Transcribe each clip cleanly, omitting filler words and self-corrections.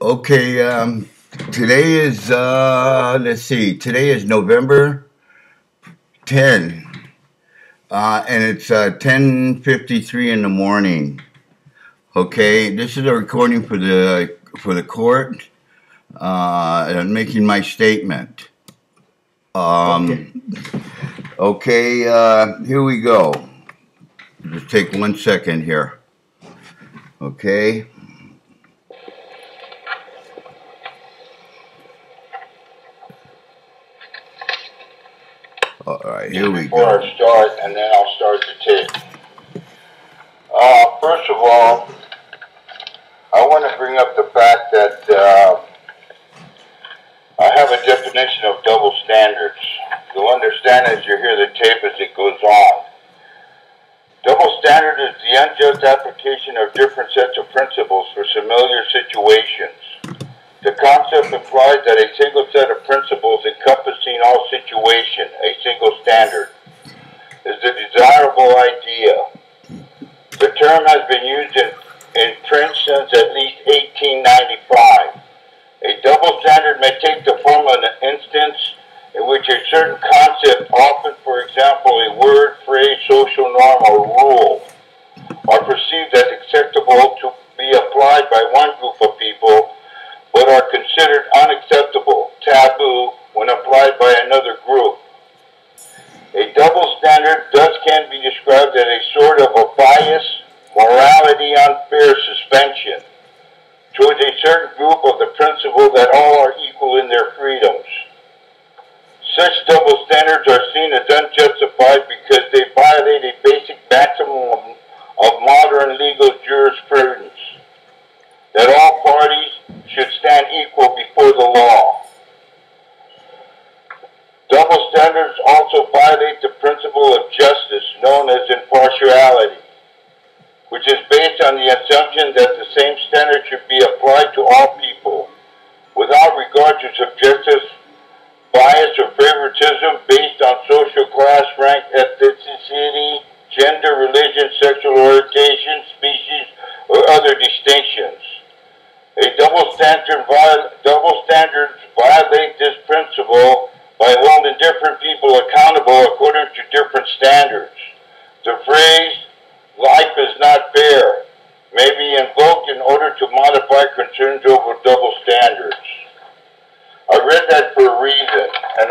Okay, today is let's see. Today is November 10, and it's 10:53 in the morning. Okay, this is a recording for the court. I'm making my statement. Okay. Um, okay, here we go. Just take 1 second here. Okay. All right, here we Before go. I start, and then I'll start the tape. First of all, I want to bring up the fact that I have a definition of double standards. You'll understand as you hear the tape as it goes on. Double standard is the unjust application of different sets of principles for similar situations. The concept implies that a single set of principles encompassing all situations, a single standard, is a desirable idea. The term has been used in print since at least 1895. A double standard may take the form of an instance in which a certain concept, often, for example, a word, phrase, social norm, or rule, are perceived as acceptable to be applied by one group of people, but are considered unacceptable, taboo, when applied by another group. A double standard thus can be described as a sort of a bias, morality unfair suspension towards a certain group of the principle that all are equal in their freedoms. Such double standards are seen as unjustified because they violate a basic maximum of modern legal jurisprudence, that all parties should stand equal before the law. Double standards also violate the principle of justice known as impartiality, which is based on the assumption that the same standard should be applied to all people, without regard to subjective bias or favoritism based on social class, rank, ethnicity, gender, religion, sexual orientation, species, or other distinctions. Double standards violate this principle by holding different people accountable according to different standards. The phrase, "life is not fair," may be invoked in order to modify concerns over double standards. I read that for a reason, and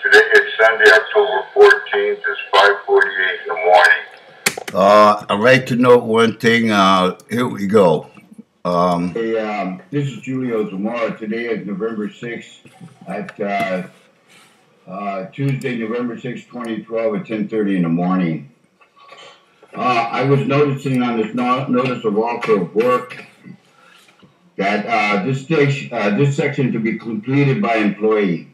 today is Sunday, October 14th. It's 5:48 in the morning. I'd like to note one thing. Here we go. Hey, this is Julio Zamora. Today is November 6th at Tuesday, November 6th, 2012 at 10:30 in the morning. I was noticing on this notice of offer of work that this section to be completed by employee.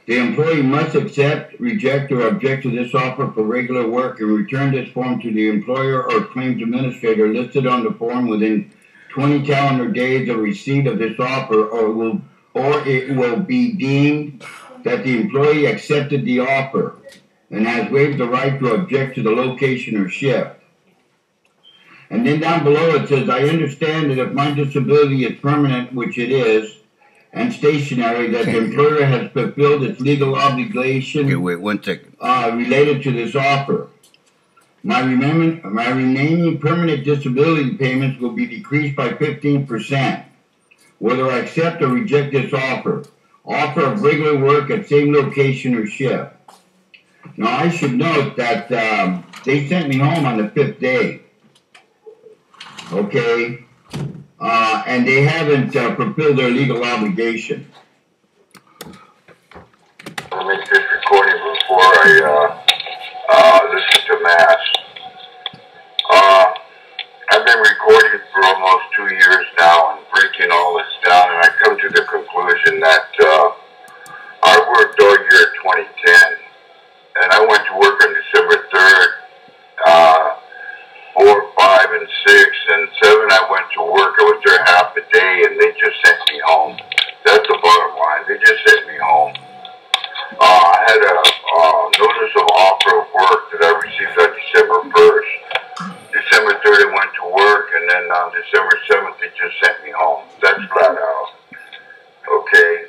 The employee must accept, reject, or object to this offer for regular work and return this form to the employer or claims administrator listed on the form within 20 calendar days of receipt of this offer, or it will be deemed that the employee accepted the offer and has waived the right to object to the location or shift. And then down below it says, I understand that if my disability is permanent, which it is, and stationary, that the employer has fulfilled its legal obligation related to this offer. My remaining permanent disability payments will be decreased by 15%, whether I accept or reject this offer of regular work at same location or shift. Now, I should note that they sent me home on the 5th day, okay? And they haven't fulfilled their legal obligation. I'll make this recording before I listen to Mass. I've been recording for almost 2 years now and breaking all this down, and I come to the conclusion that I worked all year 2010, and I went to work on December 3rd, 4, 5, and 6, and 7 I went to work. I was there half a day, and they just sent me home. That's the bottom line. They just sent me home. I had a notice of offer of work that I received on December 1st. December 3rd I went to work, and then then on December 7th, they just sent me home. That's flat out. Okay,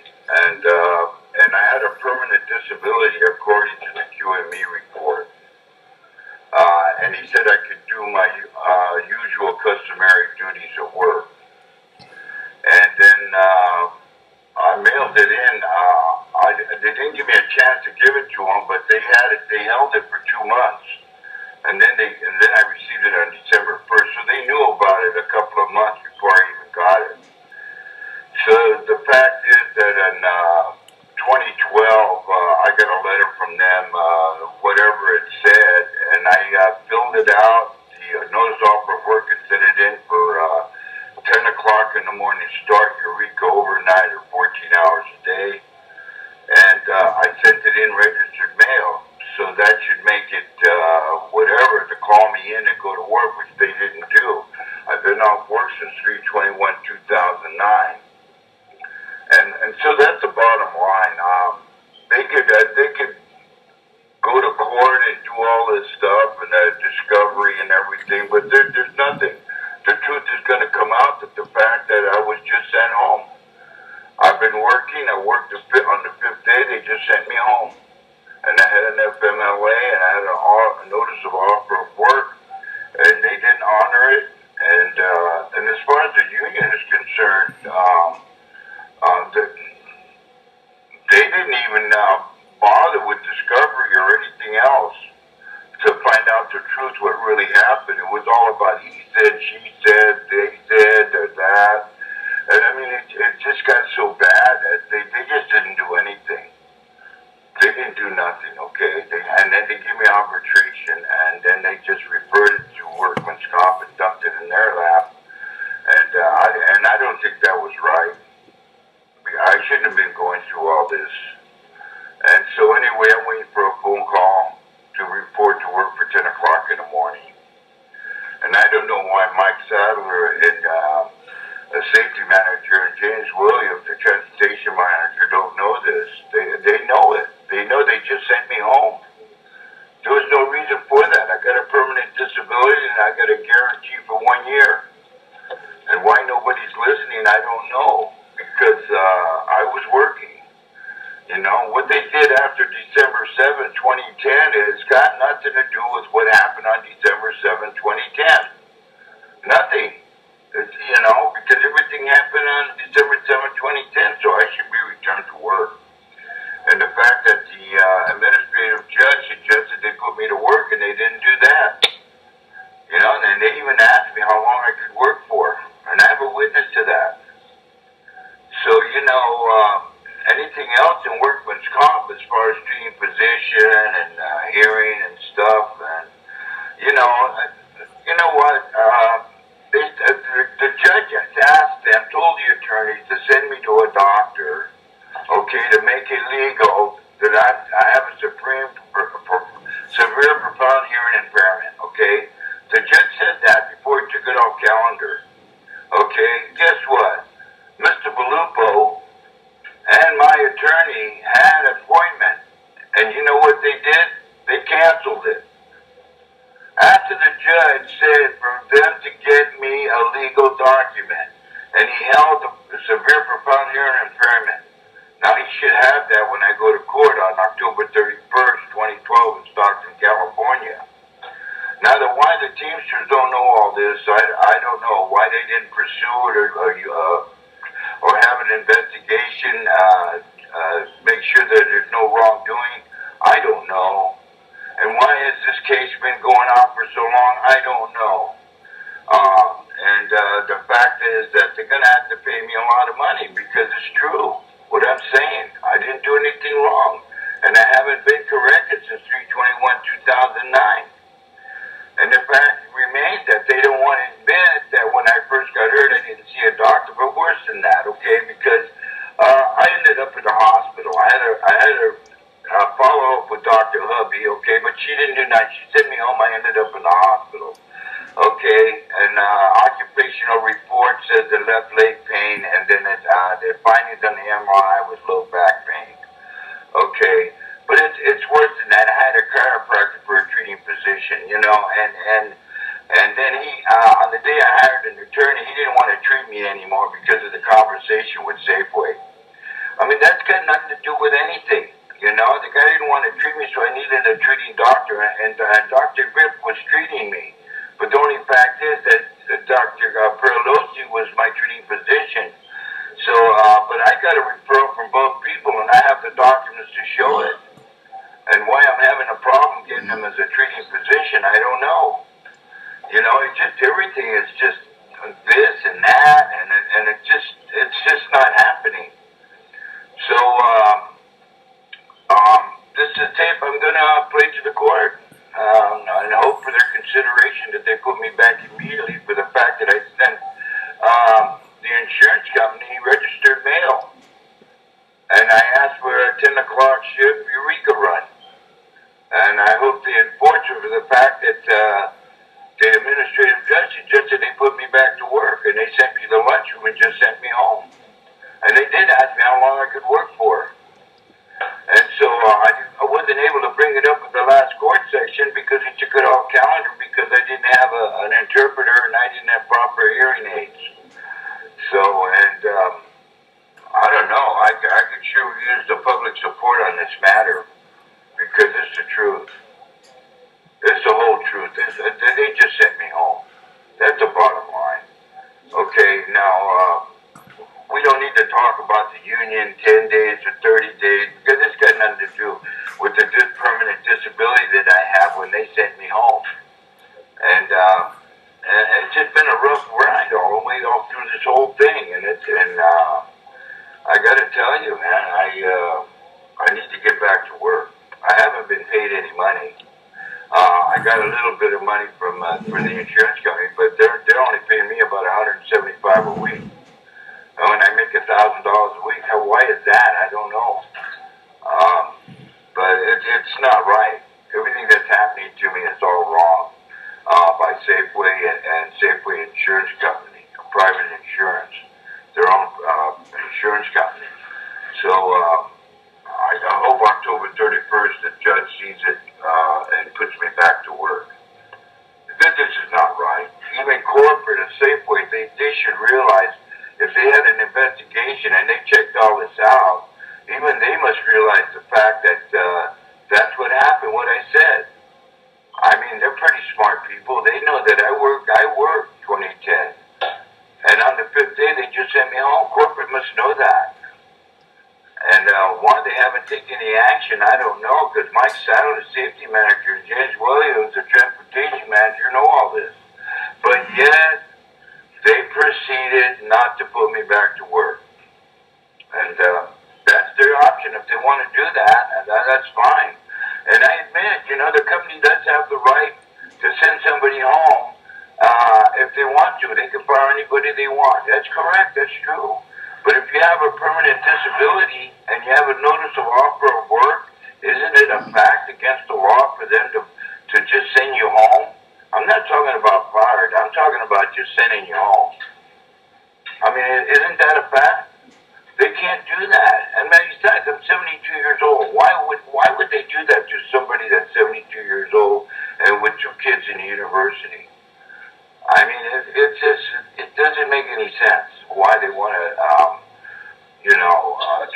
and I had a permanent disability according to the QME report. And he said I could do my usual customary duties at work. And then I mailed it in. They didn't give me a chance to give it to them, but they had it. They held it for 2 months, and then I received it on December 1st. So they knew about it a couple of months before I even got it. So the fact is that in 2012, I got a letter from them, whatever it said, and I filled it out, the notice offer of work, and sent it in for 10 o'clock in the morning start, Eureka, overnight, or 14 hours a day. And I sent it in registered mail, so that should make it whatever, to call me in and go to work, which they didn't do. I've been off work since 3/21/2009. And so that's the bottom line. They could go to court and do all this stuff and discovery and everything, but there's nothing. The truth is going to come out that the fact that I was just sent home. I've been working. I worked on the 5th day. They just sent me home, and I had an FMLA and I had a notice of offer of work, and they didn't honor it. And as far as the union is concerned, they didn't even bother with discovery or anything else to find out the truth, what really happened. It was all about he said, she said, they said, or that. And I mean, it just got so bad that they just didn't do anything. They didn't do nothing, okay? And then they give me arbitration, and then they just referred it to workman's comp and dumped it in their lap. And I don't think that was right. I shouldn't have been going through all this. And so anyway, I'm waiting for a phone call to report to work for 10 o'clock in the morning. And I don't know why Mike Sadler and the safety manager and James Williams, the transportation manager, don't know this. They know it. They know they just sent me home. There was no reason for that. I got a permanent disability and I got a guarantee for 1 year. And why nobody's listening, I don't know. Because I was working. You know, what they did after December 7, 2010 has got nothing to do with what happened on December 7, 2010. Nothing. It's, you know, because everything happened on December 7, 2010, so I should be returned to work. And the fact that the administrative judge suggested they put me to work and they didn't do that. You know, and they even asked me how long I could work for. And I have a witness to that. So, you know, anything else in workman's comp as far as treating physician and hearing and stuff, and you know what? The judge has asked them, told the attorneys to send me to a doctor, okay, to make it legal that I have a severe profound hearing impairment. Okay, the judge said that before he took it off calendar. Okay, guess what? Mr. Belupo and my attorney had an appointment, and you know what they did? They canceled it. After the judge said for them to get me a legal document, and he held a severe profound hearing impairment. Now he should have that when I go to court on October 31st, 2012 in Stockton, California. Now, why the Teamsters don't know all this, I don't know. Why they didn't pursue it or have an investigation, make sure that there's no wrongdoing, I don't know. And why has this case been going on for so long, I don't know. The fact is that they're going to have to pay me a lot of money because it's true, what I'm saying. I didn't do anything wrong. And I haven't been corrected since 3/21/2009. And the fact remains that they don't want to admit that when I first got hurt, I didn't see a doctor, but worse than that, okay? Because I ended up in the hospital. I had a follow up with Dr. Hubby, okay, but she didn't do that. She sent me home. I ended up in the hospital, okay? And occupational report says the left leg pain, and then the findings on the MRI was low back pain, okay? But it's worse than that. I had a chiropractor for a treating physician, you know, and And then on the day I hired an attorney, he didn't want to treat me anymore because of the conversation with Safeway. I mean, that's got nothing to do with anything. You know, the guy didn't want to treat me, so I needed a treating doctor, and Dr. Grip was treating me. But the only fact is that Dr. Perlosi was my treating physician. So, but I got a referral from both people, and I have the documents to show it. And why I'm having a problem getting him as a treating physician, I don't know. You know, it's just everything is just this and that, and it's just not happening. So, this is a tape I'm gonna play to the court, and hope for their consideration that they put me back immediately for the fact that I sent the insurance company registered mail, and I asked for a 10 o'clock shift Eureka run, and I hope they enforce it for the fact that the administrative judge suggested they put me back to work, and they sent me to the lunchroom and just sent me home. And they did ask me how long I could work for. And so I wasn't able to bring it up at the last court section because he took it off calendar because I didn't have an interpreter and I didn't have proper hearing aids. So, and I don't know, I could sure use the public support on this matter because it's the truth. It's the whole truth. They just sent me home. That's the bottom line. Okay, now, we don't need to talk about the union 10 days or 30 days because it's got nothing to do with the permanent disability that I have when they sent me home. And it's just been a rough ride all the way all through this whole thing. And I got to tell you, man, I need to get back to work. I haven't been paid any money. I got a little bit of money for the insurance company, but they're only paying me about $175 a week. And when I make $1,000 a week, why is that? I don't know. But it's not right. Everything that's happening to me is all wrong by Safeway and Safeway Insurance Company, private insurance, their own insurance company. So I hope October 31st the judge sees it and puts me back to work. This is not right. Even corporate and Safeway, they should realize if they had an investigation and they checked all this out, even they must realize the fact that that's what happened, what I said. I mean, they're pretty smart people. They know that I worked 2010. And on the 5th day, they just sent me home. Corporate must know that. And why they haven't taken any action, I don't know, because Mike Saddle, the safety manager, and James Williams, the transportation manager, know all this. But yet, they proceeded not to put me back to work. And that's their option. If they want to do that, that's fine. And I admit, you know, the company does have the right to send somebody home if they want to. They can fire anybody they want. That's correct. That's true. But if you have a permanent disability and you have a notice of offer of work, isn't it a fact against the law for them to just send you home? I'm not talking about fired. I'm talking about just sending you home. I mean, isn't that a fact? They can't do that. And besides, I'm 72 years old. Why would they do that to somebody that's 72 years old and with 2 kids in university? I mean, it doesn't make any sense why they want to,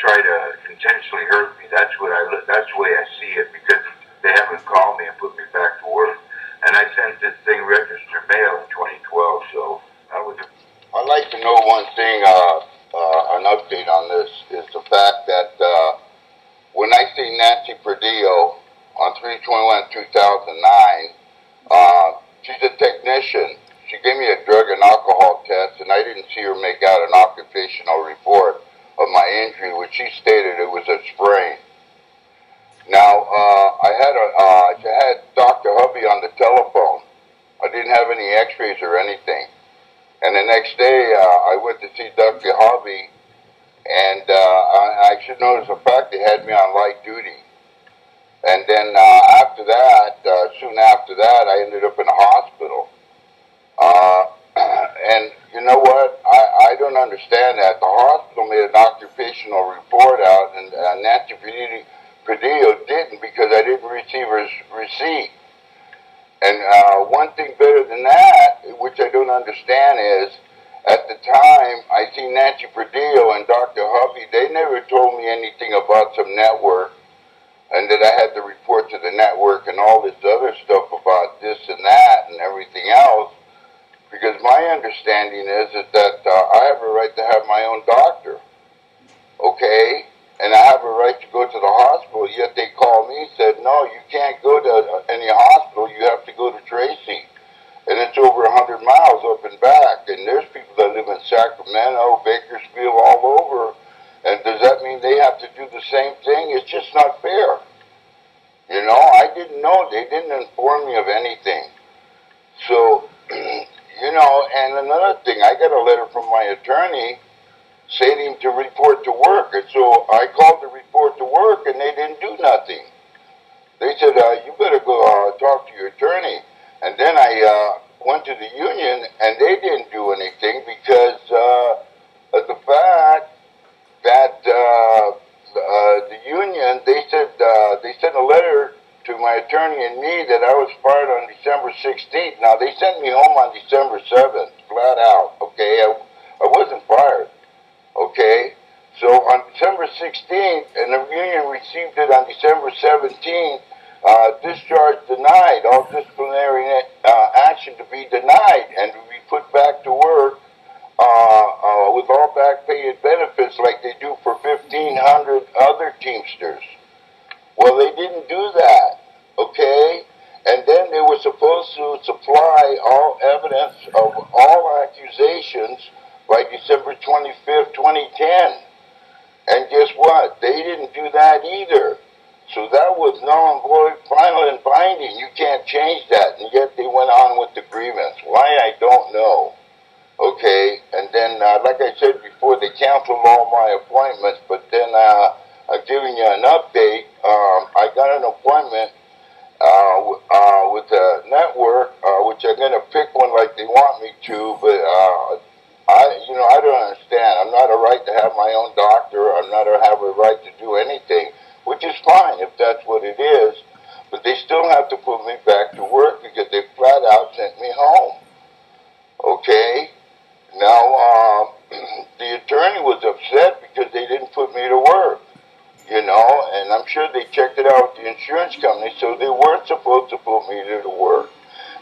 try to intentionally hurt me. That's the way I see it because they haven't called me and put me back to work. And I sent this thing registered mail in 2012, so that was it. I'd like to know one thing, an update on this, is the fact that when I see Nancy Perdillo on 3/21/2009, she's a technician. She gave me a drug and alcohol test, and I didn't see her make out an occupational report of my injury, which she stated it was a sprain. Now, I had Dr. Hubby on the telephone. I didn't have any x-rays or anything. And the next day, I went to see Dr. Hubby, and I should notice the fact they had me on light duty. And then after that, soon after that, I ended up in a hospital. And you know what? I don't understand that. The hospital made an occupational report out, and Nancy Perdillo didn't because I didn't receive her receipt. And one thing better than that, which I don't understand, is at the time I seen Nancy Perdillo and Dr. Hubby, they never told me anything about some network, and that I had to report to the network and all this other stuff about this and that and everything else. Because my understanding is that I have a right to have my own doctor, okay? And I have a right to go to the hospital, yet they called me and said, no, you can't go to any hospital, you have to go to Tracy. And it's over 100 miles up and back, and there's people that live in Sacramento, Bakersfield, all over, and does that mean they have to do the same thing? It's just not fair. You know, I didn't know, they didn't inform me of anything. So, you know, and another thing, I got a letter from my attorney saying to report to work. And so I called to report to work, and they didn't do nothing. They said, you better go talk to your attorney. And then I went to the union, and they didn't do anything because of the fact that the union, they sent a letter to my attorney and me that I was fired on December 16th. Now, they sent me home on December 7th, flat out, okay? I wasn't fired. Okay, so on December 16th, and the union received it on December 17th, discharge denied, all disciplinary action to be denied, and to be put back to work with all back pay and benefits like they do for 1,500 other Teamsters. Well, they didn't do that, okay? And then they were supposed to supply all evidence of all accusations by December 25th, 2010. And guess what? They didn't do that either. So that was null and void, final and binding. You can't change that. And yet they went on with the grievance. Why, I don't know. Okay? And then, like I said before, they canceled all my appointments. But then, I'm giving you an update. I got an appointment with the network, which I'm going to pick one like they want me to, but I don't understand. I'm not a right to have my own doctor. I'm not have a right to do anything, which is fine if that's what it is. But they still have to put me back to work because they flat out sent me home. Okay? Now, the attorney was upset because they didn't put me to work. You know, and I'm sure they checked it out with the insurance company, so they weren't supposed to put me to work.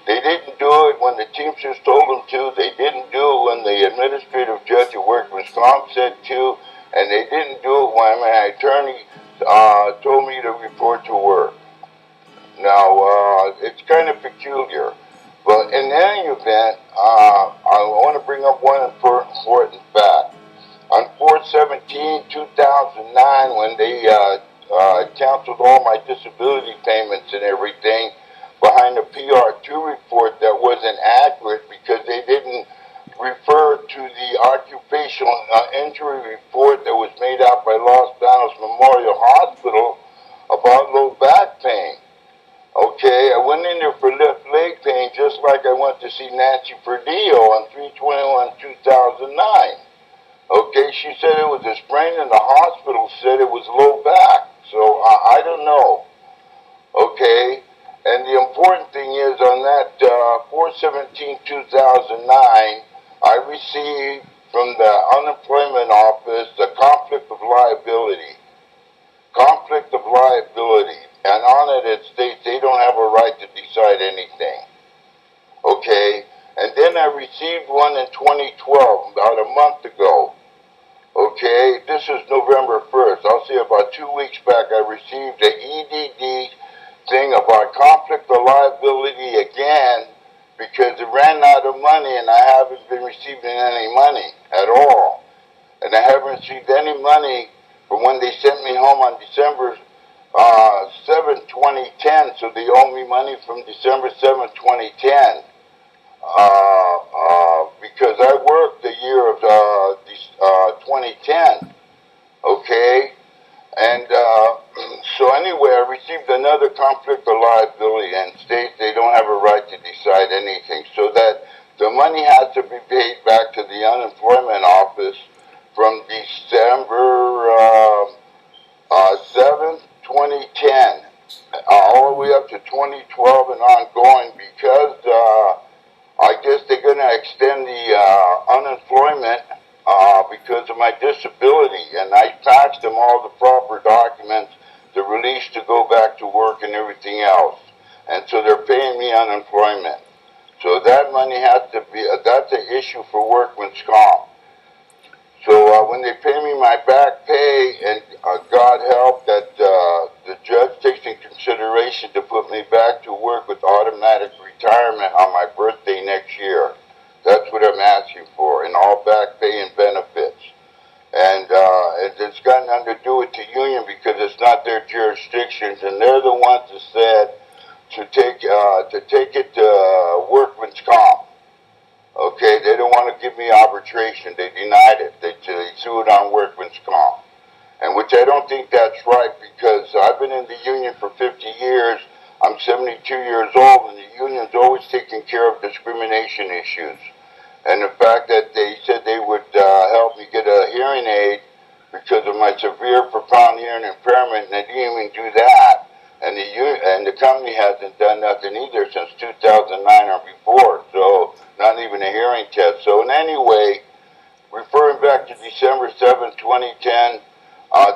They didn't do it when the Teamsters told them to. They didn't do it when the administrative judge at Workman's Comp said to, and they didn't do it when my attorney told me to report to work. Now, it's kind of peculiar. But in any event, I want to bring up one important fact. On 4/17/2009, when they canceled all my disability payments and everything behind a PR2 report that wasn't accurate because they didn't refer to the occupational injury report that was made out by Los Banos Memorial Hospital about low back pain. Okay, I went in there for left leg pain just like I went to see Nancy Perdillo on 3/21/2009. Okay, she said it was a sprain, and the hospital said it was low back. So I don't know. Okay, and the important thing is on that 4/17/2009, I received from the unemployment office the conflict of liability. Conflict of liability. And on it states they don't have a right to decide anything. Okay, and then I received one in 2012, about a month ago. Okay, this is November 1st. I'll say about 2 weeks back I received an EDD thing about conflict of liability again because it ran out of money and I haven't been receiving any money at all. And I haven't received any money from when they sent me home on December 7, 2010, so they owe me money from December 7, 2010. Because I worked the year of 2010, okay? And so anyway, I received another conflict of liability and states they don't have a right to decide anything, so that the money has to be paid back to the unemployment office from December 7th, 2010, all the way up to 2012 and ongoing, unemployment because of my disability, and I faxed them all the proper documents, the release to go back to work and everything else. And so they're paying me unemployment. So that money has to be, that's an issue for workman's comp. So when they pay me my back pay, and God help that the judge takes in consideration to put me back to work with automatic retirement on my birthday next year. That's what I'm asking for, and all back pay and benefits. And it's got nothing to do with the union because it's not their jurisdictions, and they're the ones that said to take it to workman's comp. Okay, they don't want to give me arbitration. They denied it. They sued on workman's comp, and which I don't think that's right because I've been in the union for 50 years. I'm 72 years old, and the union's always taking care of discrimination issues. And the fact that they said they would help me get a hearing aid because of my severe profound hearing impairment, and they didn't even do that. And the company hasn't done nothing either since 2009 or before, so not even a hearing test. So in any way, referring back to December 7, 2010,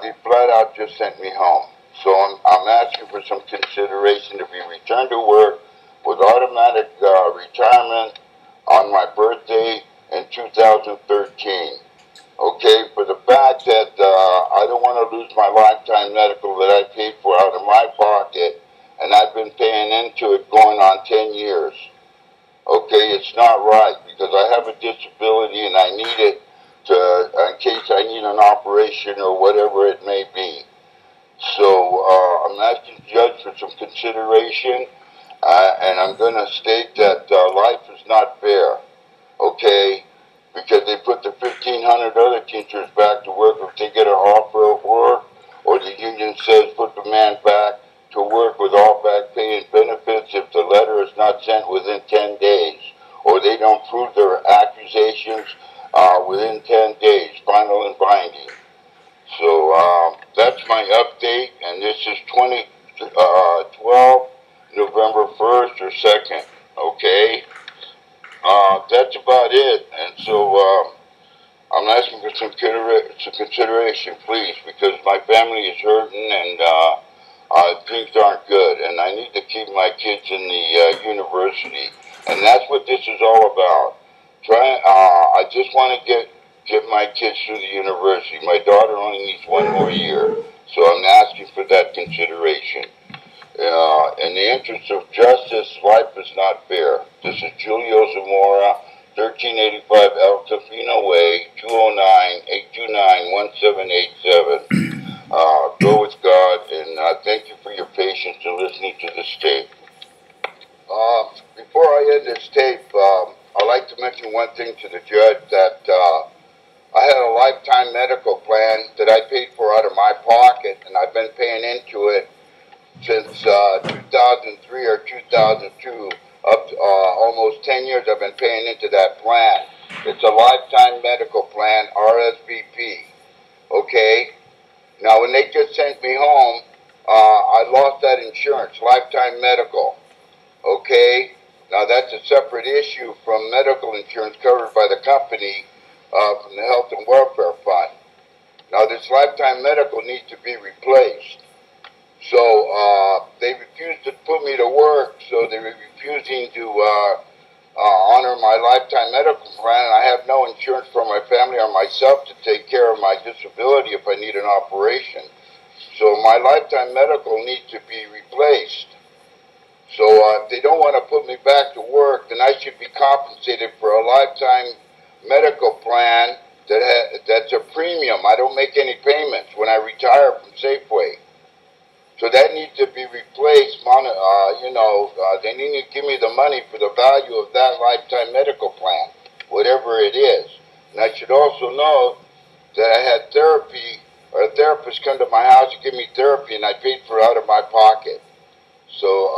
they flat out just sent me home. So I'm asking for some consideration to be returned to work with automatic retirement on my birthday in 2013. Okay, for the fact that I don't want to lose my lifetime medical that I paid for out of my pocket, and I've been paying into it going on 10 years. Okay, it's not right because I have a disability and I need it in case I need an operation or whatever it may be. So I'm asking the judge for some consideration, and I'm going to state that life is not fair. Okay. Because they put the 1,500 other teachers back to work if they get an offer of work, or the union says put the man back to work with all back pay and benefits if the letter is not sent within 10 days, or they don't prove their accusations within 10 days, final and binding. So that's my update, and this is 2012, November 1st or 2nd, okay? That's about it, and so I'm asking for some consideration, please, because my family is hurting and things aren't good, and I need to keep my kids in the university, and that's what this is all about. I just want to get my kids through the university. My daughter only needs one more year, so I'm asking for that consideration. In the interest of justice, life is not fair. This is Julio Zamora, 1385 El Camino Way, 209-829-1787. Go with God, and thank you for your patience in listening to this tape. Before I end this tape, I'd like to mention one thing to the judge, that I had a lifetime medical plan that I paid for out of my pocket, and I've been paying into it since 2003 or 2002, up to, almost 10 years I've been paying into that plan. It's a lifetime medical plan, RSVP, okay? Now, when they just sent me home, I lost that insurance, lifetime medical, okay? Now, that's a separate issue from medical insurance covered by the company from the Health and Welfare Fund. Now, this lifetime medical needs to be replaced. So they refused to put me to work, so they were refusing to honor my lifetime medical plan. I have no insurance for my family or myself to take care of my disability if I need an operation. So my lifetime medical needs to be replaced. So if they don't want to put me back to work, then I should be compensated for a lifetime medical plan that's a premium. I don't make any payments when I retire from Safeway. So that needs to be replaced. They need to give me the money for the value of that lifetime medical plan, whatever it is. And I should also know that I had therapy, or a therapist come to my house to give me therapy, and I paid for it out of my pocket. So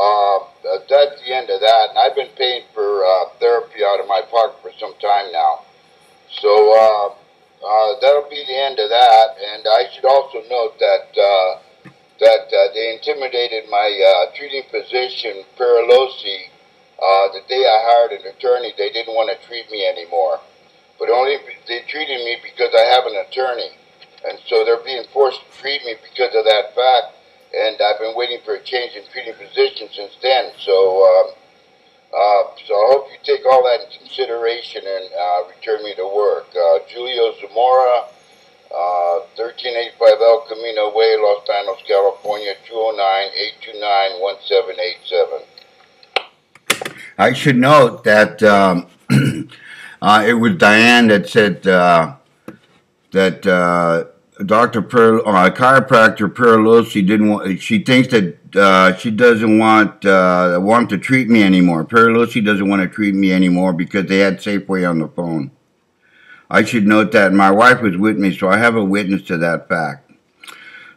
that's the end of that. And I've been paying for therapy out of my pocket for some time now. So that'll be the end of that. And I should also note that they intimidated my treating physician, Perilosi, the day I hired an attorney. They didn't want to treat me anymore. but only if they treated me because I have an attorney. And so they're being forced to treat me because of that fact. And I've been waiting for a change in treating physician since then. So I hope you take all that into consideration and return me to work. Julio Zamora, 1385 El Camino Way, Los Banos, California, 209-829-1787. I should note that it was Diane that said that chiropractor Perlosi didn't want. She thinks that she doesn't want to treat me anymore. Perlosi doesn't want to treat me anymore because they had Safeway on the phone. I should note that my wife was with me, so I have a witness to that fact.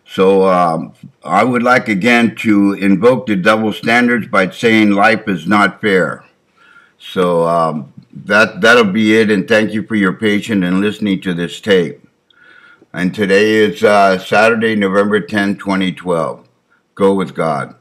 So I would like again to invoke the double standards by saying life is not fair. So that'll be it, and thank you for your patience and listening to this tape. And today is Saturday, November 10, 2012. Go with God.